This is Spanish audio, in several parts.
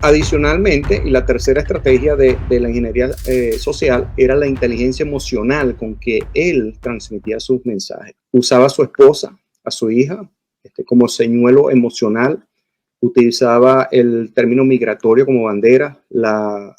Adicionalmente, y la tercera estrategia de la ingeniería social era la inteligencia emocional con que él transmitía sus mensajes. Usaba a su esposa, a su hija, como señuelo emocional. Utilizaba el término migratorio como bandera,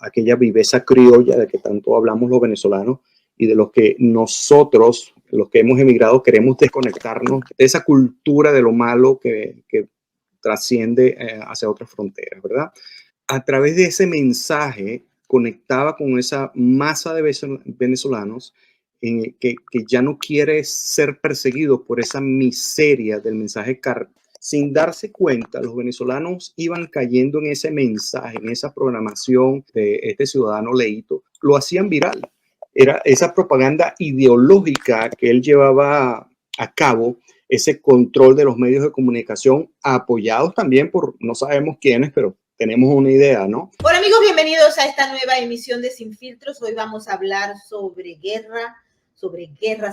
aquella viveza criolla de que tanto hablamos los venezolanos y de los que nosotros, los que hemos emigrado, queremos desconectarnos de esa cultura de lo malo que trasciende hacia otras fronteras, ¿verdad? A través de ese mensaje conectaba con esa masa de venezolanos que ya no quiere ser perseguido por esa miseria del mensaje sin darse cuenta, los venezolanos iban cayendo en ese mensaje, en esa programación de este ciudadano Leito, lo hacían viral. Era esa propaganda ideológica que él llevaba a cabo, ese control de los medios de comunicación, apoyados también por no sabemos quiénes, pero tenemos una idea, ¿no? Bueno, amigos, bienvenidos a esta nueva emisión de Sin Filtros. Hoy vamos a hablar sobre guerra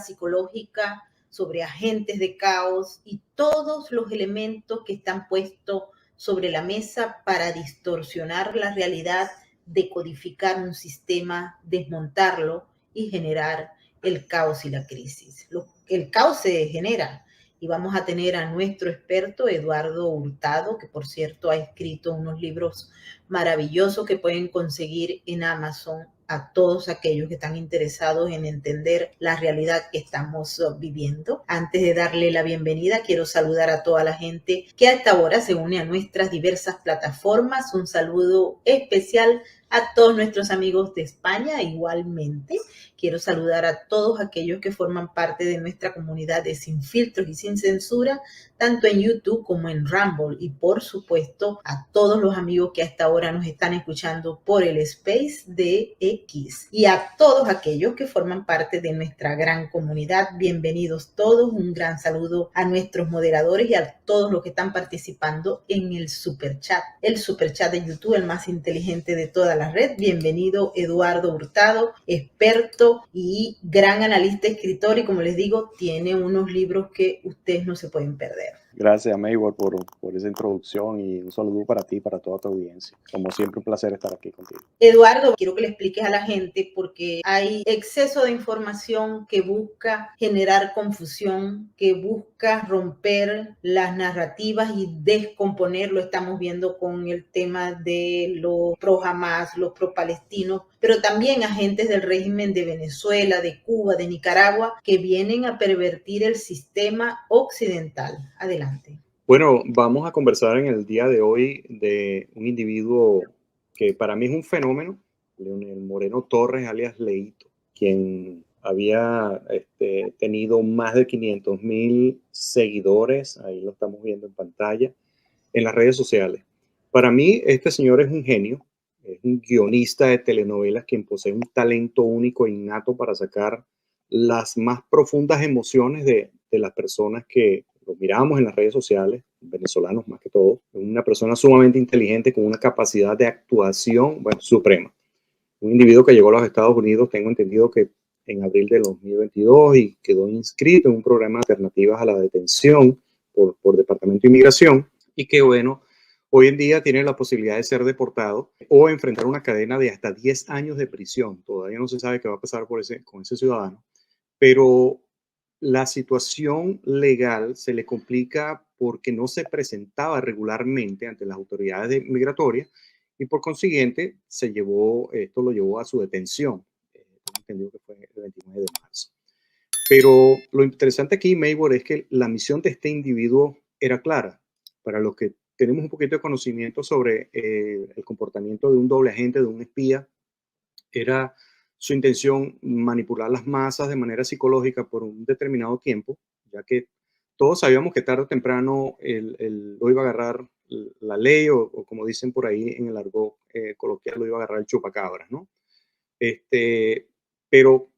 psicológica, sobre agentes de caos y todos los elementos que están puestos sobre la mesa para distorsionar la realidad, decodificar un sistema, desmontarlo y generar el caos y la crisis. El caos se genera. Y vamos a tener a nuestro experto Eduardo Hurtado, que por cierto ha escrito unos libros maravillosos que pueden conseguir en Amazon a todos aquellos que están interesados en entender la realidad que estamos viviendo. Antes de darle la bienvenida, quiero saludar a toda la gente que a esta hora se une a nuestras diversas plataformas. Un saludo especial a todos nuestros amigos de España igualmente. Quiero saludar a todos aquellos que forman parte de nuestra comunidad de Sin Filtros y Sin Censura, tanto en YouTube como en Rumble. Y por supuesto, a todos los amigos que hasta ahora nos están escuchando por el Space de X. Y a todos aquellos que forman parte de nuestra gran comunidad, bienvenidos todos. Un gran saludo a nuestros moderadores y a todos los que están participando en el Superchat. El Superchat de YouTube, el más inteligente de toda la red. Bienvenido Eduardo Hurtado, experto y gran analista, escritor, y como les digo, tiene unos libros que ustedes no se pueden perder. Gracias, Maybor, por esa introducción y un saludo para ti y para toda tu audiencia. Como siempre, un placer estar aquí contigo. Eduardo, quiero que le expliques a la gente porque hay exceso de información que busca generar confusión, que busca romper las narrativas y descomponer. Lo estamos viendo con el tema de los pro Hamas, los pro palestinos, pero también agentes del régimen de Venezuela, de Cuba, de Nicaragua, que vienen a pervertir el sistema occidental. Adelante. Bueno, vamos a conversar en el día de hoy de un individuo que para mí es un fenómeno, Leonel Moreno Torres, alias Leito, quien había tenido más de 500,000 seguidores, ahí lo estamos viendo en pantalla, en las redes sociales. Para mí, este señor es un genio, es un guionista de telenovelas quien posee un talento único e innato para sacar las más profundas emociones de las personas que lo miramos en las redes sociales, venezolanos más que todo. Es una persona sumamente inteligente con una capacidad de actuación, bueno, suprema. Un individuo que llegó a los Estados Unidos, tengo entendido que en abril de 2022 y quedó inscrito en un programa de alternativas a la detención por Departamento de Inmigración y que, bueno, hoy en día tiene la posibilidad de ser deportado o enfrentar una cadena de hasta 10 años de prisión. Todavía no se sabe qué va a pasar con ese ciudadano, pero la situación legal se le complica porque no se presentaba regularmente ante las autoridades migratorias y por consiguiente esto lo llevó a su detención. Tengo entendido que fue el 29 de marzo. Pero lo interesante aquí, Maybor, es que la misión de este individuo era clara. Para los que tenemos un poquito de conocimiento sobre el comportamiento de un doble agente, de un espía, era su intención manipular las masas de manera psicológica por un determinado tiempo, ya que todos sabíamos que tarde o temprano lo iba a agarrar la ley o como dicen por ahí en el argot coloquial, lo iba a agarrar el chupacabras, ¿no? Pero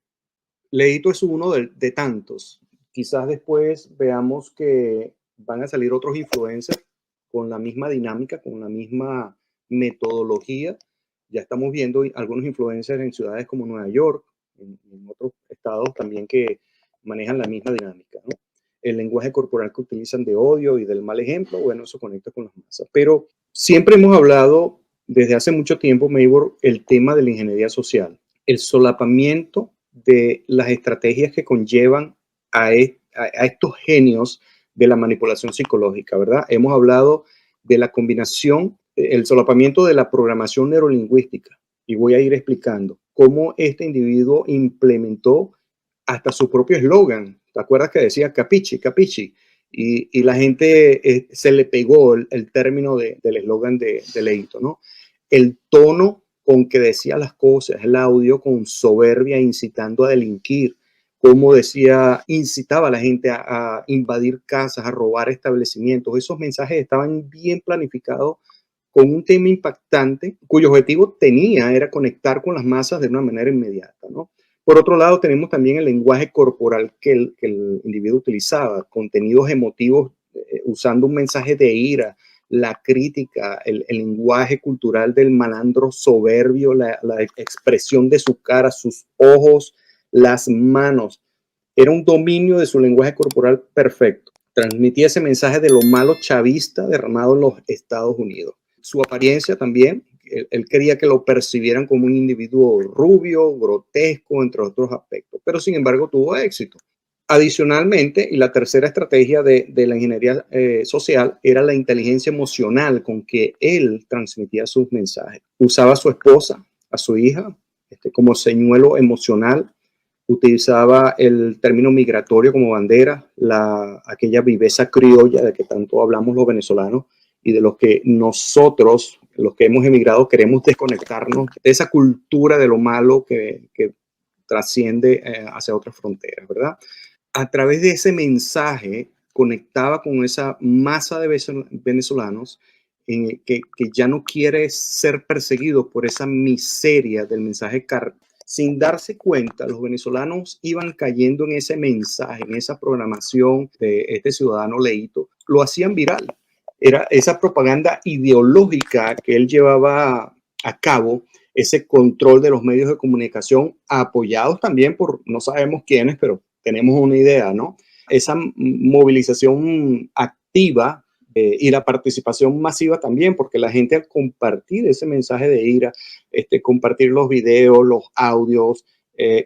Leito es uno de tantos. Quizás después veamos que van a salir otros influencers con la misma dinámica, con la misma metodología. Ya estamos viendo algunos influencers en ciudades como Nueva York, en otros estados también que manejan la misma dinámica, ¿no? El lenguaje corporal que utilizan de odio y del mal ejemplo, bueno, eso conecta con las masas. Pero siempre hemos hablado desde hace mucho tiempo, Maybor, el tema de la ingeniería social, el solapamiento de las estrategias que conllevan a estos genios de la manipulación psicológica, ¿verdad? Hemos hablado de la combinación, el solapamiento de la programación neurolingüística, y voy a ir explicando cómo este individuo implementó hasta su propio eslogan. ¿Te acuerdas que decía capichi, capichi? Y la gente se le pegó el término del eslogan de Leito, ¿no? El tono con que decía las cosas, el audio con soberbia incitando a delinquir, como decía, incitaba a la gente a invadir casas, a robar establecimientos. Esos mensajes estaban bien planificados con un tema impactante cuyo objetivo era conectar con las masas de una manera inmediata, ¿no? Por otro lado, tenemos también el lenguaje corporal que el individuo utilizaba, contenidos emotivos usando un mensaje de ira, la crítica, el lenguaje cultural del malandro soberbio, la expresión de su cara, sus ojos, las manos. Era un dominio de su lenguaje corporal perfecto. Transmitía ese mensaje de lo malo chavista derramado en los Estados Unidos. Su apariencia también, él quería que lo percibieran como un individuo rubio, grotesco, entre otros aspectos, pero sin embargo tuvo éxito. Adicionalmente, y la tercera estrategia de la ingeniería social era la inteligencia emocional con que él transmitía sus mensajes. Usaba a su esposa, a su hija, como señuelo emocional. Utilizaba el término migratorio como bandera, aquella viveza criolla de que tanto hablamos los venezolanos y de los que nosotros, los que hemos emigrado, queremos desconectarnos de esa cultura de lo malo que trasciende hacia otras fronteras, ¿verdad? A través de ese mensaje conectaba con esa masa de venezolanos que ya no quiere ser perseguidos por esa miseria del mensaje sin darse cuenta, los venezolanos iban cayendo en ese mensaje, en esa programación de este ciudadano Leito, lo hacían viral. Era esa propaganda ideológica que él llevaba a cabo, ese control de los medios de comunicación, apoyados también por no sabemos quiénes, pero tenemos una idea, ¿no? Esa movilización activa y la participación masiva también, porque la gente al compartir ese mensaje de ira, compartir los videos, los audios,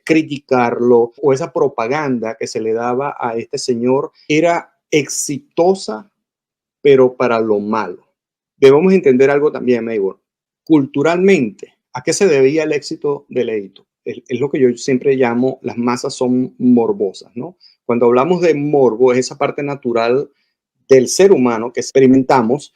criticarlo, o esa propaganda que se le daba a este señor, era exitosa, pero para lo malo. Debemos entender algo también, Maybor. Culturalmente, ¿a qué se debía el éxito de Leito? Es lo que yo siempre llamo, las masas son morbosas, ¿no? Cuando hablamos de morbo, es esa parte natural del ser humano que experimentamos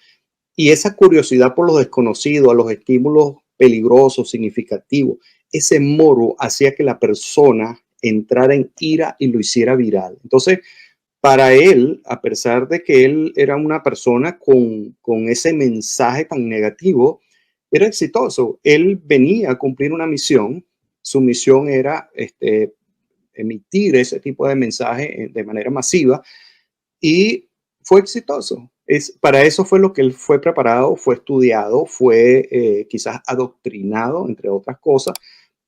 y esa curiosidad por lo desconocido, a los estímulos peligrosos, significativos, ese morbo hacía que la persona entrara en ira y lo hiciera viral. Entonces, para él, a pesar de que él era una persona con ese mensaje tan negativo, era exitoso. Él venía a cumplir una misión. Su misión era emitir ese tipo de mensaje de manera masiva y fue exitoso. Para eso fue lo que él fue preparado, fue estudiado, fue quizás adoctrinado, entre otras cosas,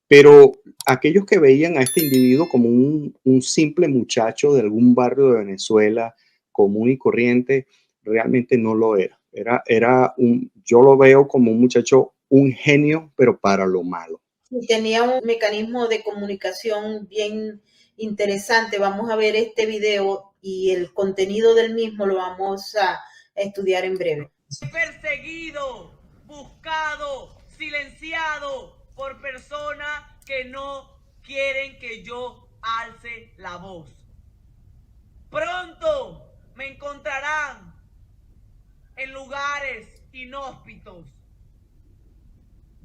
pero aquellos que veían a este individuo como un simple muchacho de algún barrio de Venezuela, común y corriente, realmente no lo era. Yo lo veo como un muchacho, un genio, pero para lo malo. Tenía un mecanismo de comunicación bien interesante. Vamos a ver este video y el contenido del mismo lo vamos a estudiar en breve. Perseguido, buscado, silenciado por personas que no quieren que yo alce la voz. Pronto me encontrarán en lugares inhóspitos.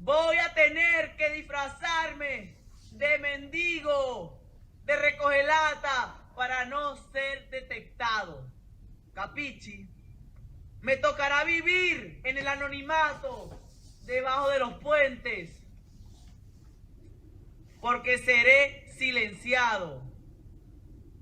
Voy a tener que disfrazarme de mendigo, de recogelata, para no ser detectado. ¿Capichi? Me tocará vivir en el anonimato, debajo de los puentes, porque seré silenciado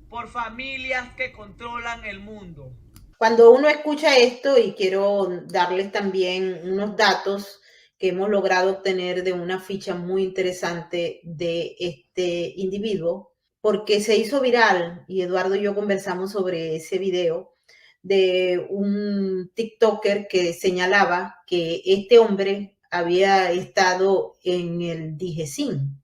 por familias que controlan el mundo. Cuando uno escucha esto, y quiero darles también unos datos que hemos logrado obtener de una ficha muy interesante de este individuo, porque se hizo viral, y Eduardo y yo conversamos sobre ese video, de un TikToker que señalaba que este hombre había estado en el DIGESIN.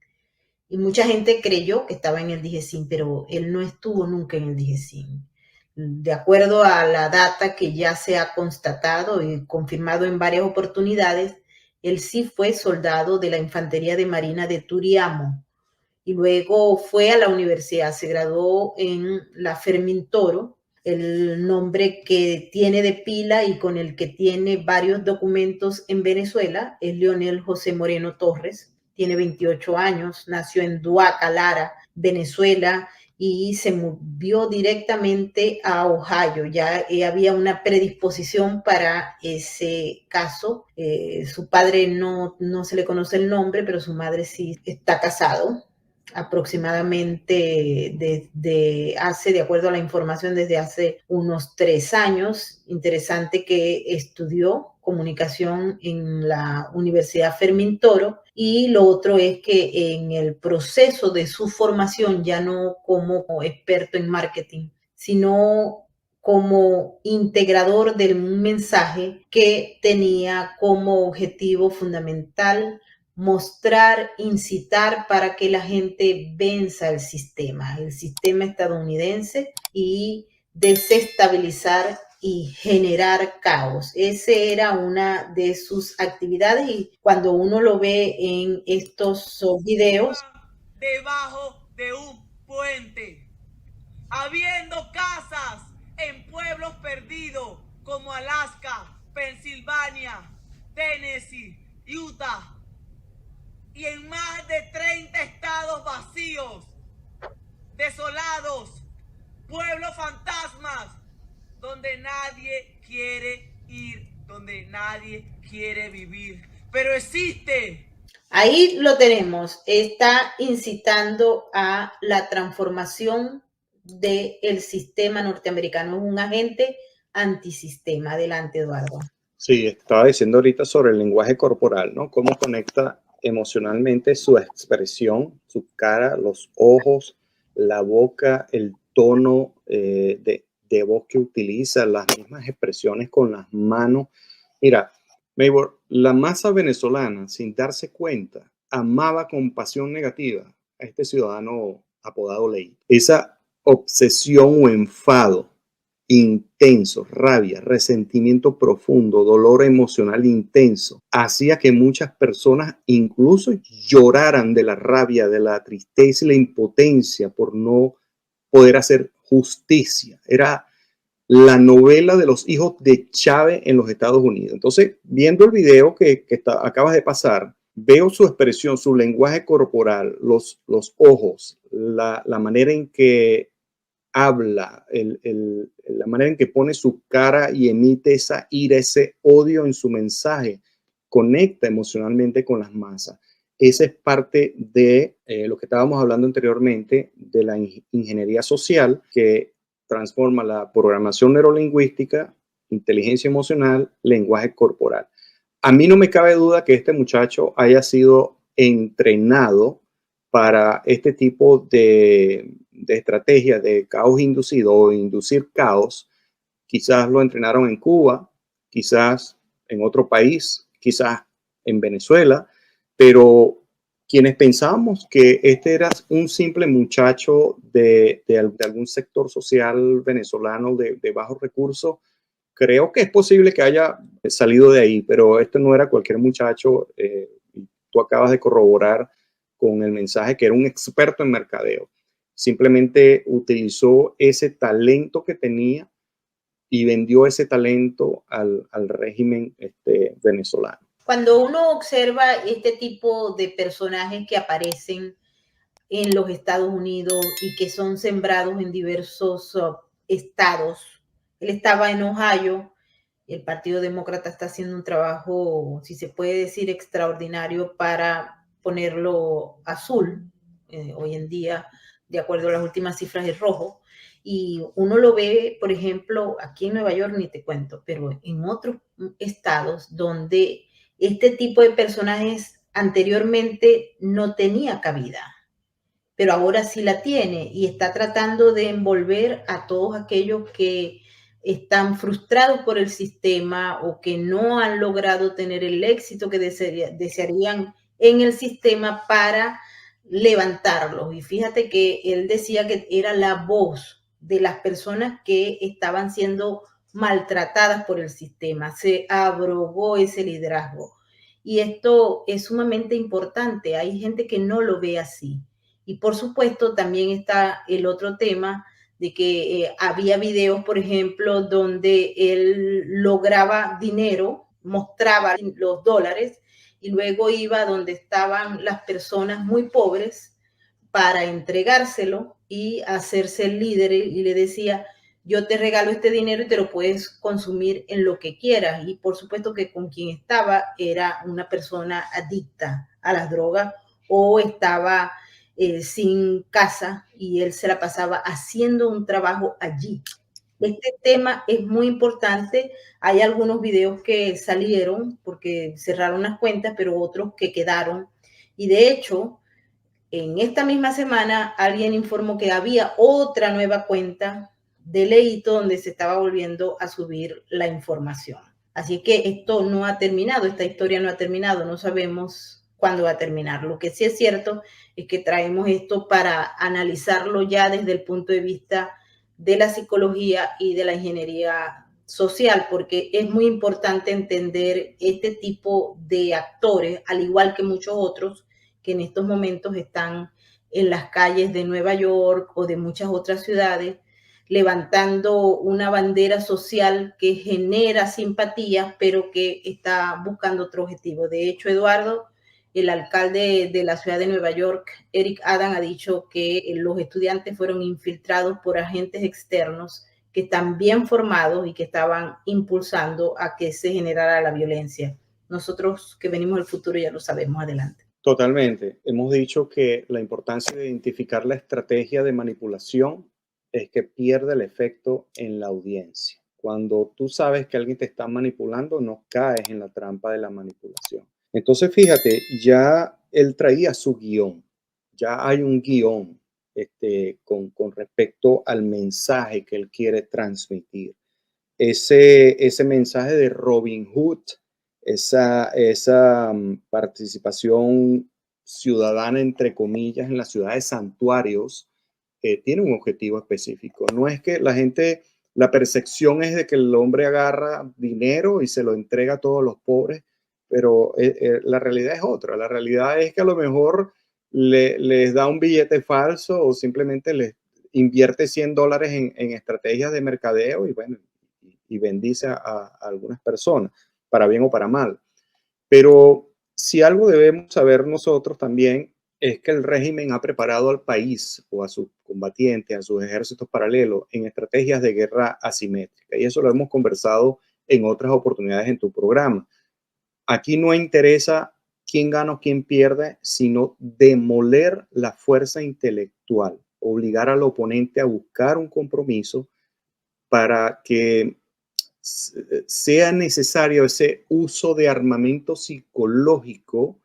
Y mucha gente creyó que estaba en el DIGESIN, pero él no estuvo nunca en el DIGESIN. De acuerdo a la data que ya se ha constatado y confirmado en varias oportunidades, él sí fue soldado de la Infantería de Marina de Turiamo y luego fue a la universidad, se graduó en la Fermín Toro, el nombre que tiene de pila y con el que tiene varios documentos en Venezuela es Leonel José Moreno Torres, tiene 28 años, nació en Duaca, Lara, Venezuela, y se movió directamente a Ohio. Ya había una predisposición para ese caso. Su padre no se le conoce el nombre, pero su madre sí está casado aproximadamente de acuerdo a la información, desde hace unos 3 años. Interesante que estudió comunicación en la Universidad Fermín Toro, y lo otro es que en el proceso de su formación, ya no como experto en marketing, sino como integrador de un mensaje que tenía como objetivo fundamental mostrar, incitar para que la gente venza el sistema estadounidense y desestabilizar y generar caos. Ese era una de sus actividades, y cuando uno lo ve en estos videos. Debajo de un puente, habiendo casas en pueblos perdidos como Alaska, Pensilvania, Tennessee, Utah, y en más de 30 estados vacíos, desolados, pueblos fantasmas, donde nadie quiere ir, donde nadie quiere vivir, pero existe. Ahí lo tenemos, está incitando a la transformación del sistema norteamericano, es un agente antisistema. Adelante, Eduardo. Sí, estaba diciendo ahorita sobre el lenguaje corporal, ¿no? Cómo conecta emocionalmente su expresión, su cara, los ojos, la boca, el tono de voz que utiliza, las mismas expresiones con las manos. Mira, Maybor, la masa venezolana, sin darse cuenta, amaba con pasión negativa a este ciudadano apodado Ley. Esa obsesión o enfado intenso, rabia, resentimiento profundo, dolor emocional intenso, hacía que muchas personas incluso lloraran de la rabia, de la tristeza y la impotencia por no poder hacer justicia. Era la novela de los hijos de Chávez en los Estados Unidos. Entonces, viendo el video que acabas de pasar, veo su expresión, su lenguaje corporal, los ojos, la manera en que habla, la manera en que pone su cara y emite esa ira, ese odio en su mensaje, conecta emocionalmente con las masas. Esa es parte de lo que estábamos hablando anteriormente, de la ingeniería social, que transforma la programación neurolingüística, inteligencia emocional, lenguaje corporal. A mí no me cabe duda que este muchacho haya sido entrenado para este tipo de estrategia de caos inducido o inducir caos. Quizás lo entrenaron en Cuba, quizás en otro país, quizás en Venezuela, pero quienes pensábamos que este era un simple muchacho de algún sector social venezolano de bajos recursos, creo que es posible que haya salido de ahí, pero este no era cualquier muchacho. Tú acabas de corroborar con el mensaje que era un experto en mercadeo. Simplemente utilizó ese talento que tenía y vendió ese talento al régimen venezolano. Cuando uno observa este tipo de personajes que aparecen en los Estados Unidos y que son sembrados en diversos estados, él estaba en Ohio. El Partido Demócrata está haciendo un trabajo, si se puede decir, extraordinario para ponerlo azul. Hoy en día, de acuerdo a las últimas cifras, es rojo. Y uno lo ve, por ejemplo, aquí en Nueva York, ni te cuento, pero en otros estados donde este tipo de personajes anteriormente no tenía cabida, pero ahora sí la tiene, y está tratando de envolver a todos aquellos que están frustrados por el sistema o que no han logrado tener el éxito que desearían en el sistema para levantarlos. Y fíjate que él decía que era la voz de las personas que estaban siendo maltratadas por el sistema. Se abrogó ese liderazgo. Y esto es sumamente importante. Hay gente que no lo ve así. Y por supuesto también está el otro tema de que había videos, por ejemplo, donde él lograba dinero, mostraba los dólares y luego iba donde estaban las personas muy pobres para entregárselo y hacerse el líder y le decía, yo te regalo este dinero y te lo puedes consumir en lo que quieras. Y por supuesto que con quien estaba era una persona adicta a las drogas o estaba sin casa y él se la pasaba haciendo un trabajo allí. Este tema es muy importante. Hay algunos videos que salieron porque cerraron las cuentas, pero otros que quedaron. Y de hecho, en esta misma semana alguien informó que había otra nueva cuenta de Leito donde se estaba volviendo a subir la información. Así que esto no ha terminado, esta historia no ha terminado, no sabemos cuándo va a terminar. Lo que sí es cierto es que traemos esto para analizarlo ya desde el punto de vista de la psicología y de la ingeniería social, porque es muy importante entender este tipo de actores, al igual que muchos otros, que en estos momentos están en las calles de Nueva York o de muchas otras ciudades, levantando una bandera social que genera simpatía, pero que está buscando otro objetivo. De hecho, Eduardo, el alcalde de la ciudad de Nueva York, Eric Adams, ha dicho que los estudiantes fueron infiltrados por agentes externos que están bien formados y que estaban impulsando a que se generara la violencia. Nosotros que venimos del futuro ya lo sabemos. Adelante. Totalmente. Hemos dicho que la importancia de identificar la estrategia de manipulación es que pierde el efecto en la audiencia. Cuando tú sabes que alguien te está manipulando, no caes en la trampa de la manipulación. Entonces, fíjate, ya él traía su guión. Ya hay un guión con respecto al mensaje que él quiere transmitir. Ese mensaje de Robin Hood, esa participación ciudadana, entre comillas, en las ciudades santuarios, tiene un objetivo específico. No es que la gente, la percepción es de que el hombre agarra dinero y se lo entrega a todos los pobres, pero la realidad es otra. La realidad es que a lo mejor les da un billete falso o simplemente les invierte $100 en estrategias de mercadeo y bueno, y bendice a algunas personas, para bien o para mal. Pero si algo debemos saber nosotros también es que el régimen ha preparado al país o a sus combatientes, a sus ejércitos paralelos en estrategias de guerra asimétrica. Y eso lo hemos conversado en otras oportunidades en tu programa. Aquí no interesa quién gana o quién pierde, sino demoler la fuerza intelectual, obligar al oponente a buscar un compromiso para que sea necesario ese uso de armamento psicológico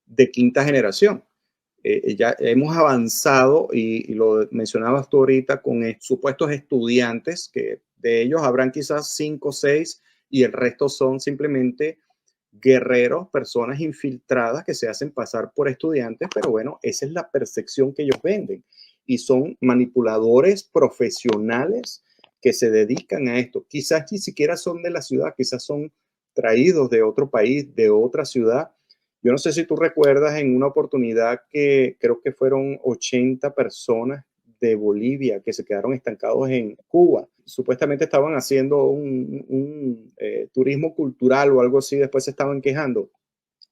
de quinta generación. Ya hemos avanzado y lo mencionabas tú ahorita con supuestos estudiantes, que de ellos habrán quizás 5 o 6 y el resto son simplemente guerreros, personas infiltradas que se hacen pasar por estudiantes, pero bueno, esa es la percepción que ellos venden y son manipuladores profesionales que se dedican a esto. Quizás ni siquiera son de la ciudad, quizás son traídos de otro país, de otra ciudad. Yo no sé si tú recuerdas en una oportunidad que creo que fueron 80 personas de Bolivia que se quedaron estancados en Cuba. Supuestamente estaban haciendo un turismo cultural o algo así, después se estaban quejando.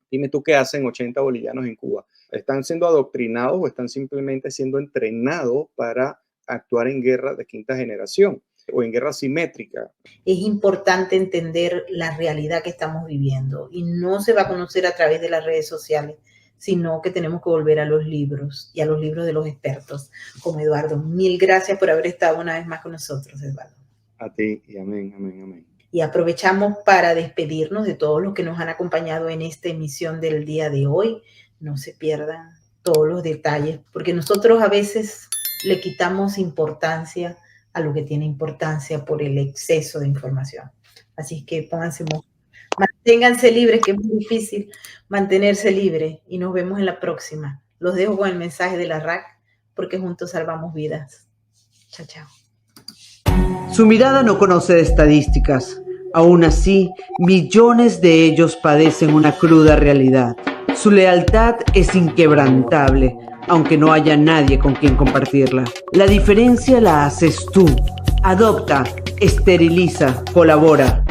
Dime tú qué hacen 80 bolivianos en Cuba. ¿Están siendo adoctrinados o están simplemente siendo entrenados para actuar en guerra de quinta generación o en guerra simétrica? Es importante entender la realidad que estamos viviendo y no se va a conocer a través de las redes sociales, sino que tenemos que volver a los libros y a los libros de los expertos como Eduardo. Mil gracias por haber estado una vez más con nosotros, Eduardo. A ti y amén, amén, amén. Y aprovechamos para despedirnos de todos los que nos han acompañado en esta emisión del día de hoy. No se pierdan todos los detalles, porque nosotros a veces le quitamos importancia a lo que tiene importancia por el exceso de información. Así que manténganse libres, que es muy difícil mantenerse libre, y nos vemos en la próxima. Los dejo con el mensaje de la RAC, porque juntos salvamos vidas. Chao, chao. Su mirada no conoce de estadísticas. Aún así, millones de ellos padecen una cruda realidad. Su lealtad es inquebrantable, aunque no haya nadie con quien compartirla. La diferencia la haces tú. Adopta, esteriliza, colabora.